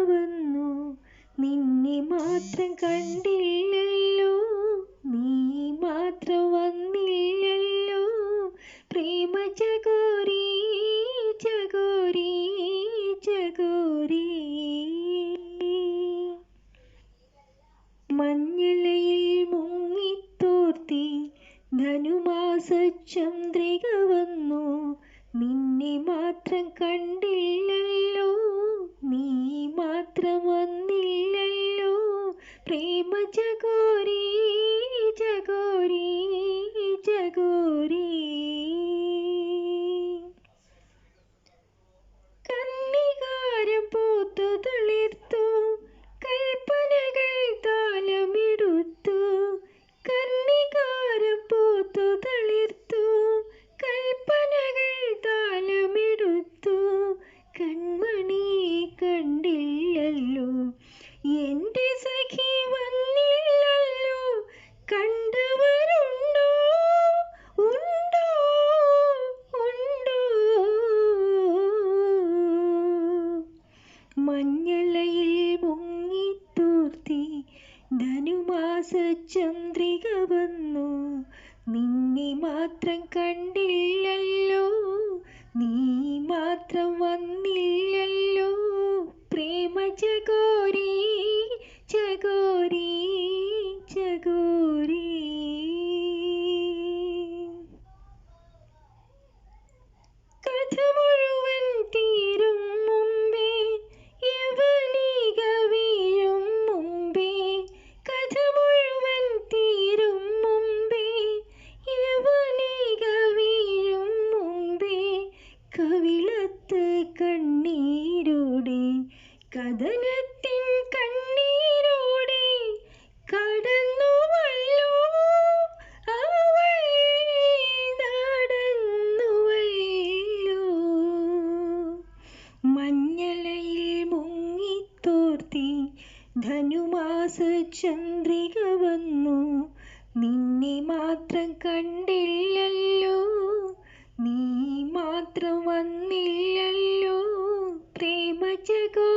വന്നു നിന്നെ മാത്രം കണ്ടില്ലല്ലോ, നീ മാത്രം വന്നില്ലല്ലോ. പ്രേമ ചകോരി ചകോരി ചകോരി. മഞ്ഞളയിൽ മുങ്ങിത്തോർത്തി ധനുമാസ ചന്ദ്രിക വന്നു നിന്നെ മാത്രം കണ്ടില്ലല്ലോ, നീ മാത്രം വന്നില്ലല്ലോ. പ്രേമ ചകോരി ചകോരി ചകോരി. കന്നികാരം പൂത്തു തുളിർത്തു കൽപ്പനകൾ താലമെടുത്തു, കന്നികാരം പൂത്തു തുളിർത്തു കൽപ്പനകൾ താലമെടുത്തു. കൺമണി കണ്ടില്ലല്ലോ, എൻ്റെ സഖി വന്നില്ലല്ലോ. കണ്ടവരുണ്ടോ ഉണ്ടോ ഉണ്ടോ. മഞ്ഞളയിൽ മുങ്ങിത്തൂർത്തി ധനുമാസ ചന്ദ്രിക വന്നു നിന്നെ മാത്രം കണ്ടില്ലല്ലോ, നീ മാത്രം വന്നില്ലല്ലോ. പ്രേമ ചകോരി ചകോരി ചകോരി. കഥ മുഴുവൻ തീരും മുമ്പേ യവനിക വീഴും മുമ്പേ, കഥ മുഴുവൻ തീരും മുമ്പേ യവനിക വീഴും മുമ്പേ. കവിളത്ത് കണ്ണീരോടെ കഥനത്തിൻ കണ്ണീരോടെ കടന്നുവല്ലോ അവൾ നടന്നുവല്ലോ. മഞ്ഞളയിൽ മുങ്ങിത്തോർത്തി ധനുമാസ ചന്ദ്രിക വന്നു നിന്നെ മാത്രം കണ്ടില്ലല്ലോ, നീ മാത്രം വന്നില്ലല്ലോ. പ്രേമ ചകോരി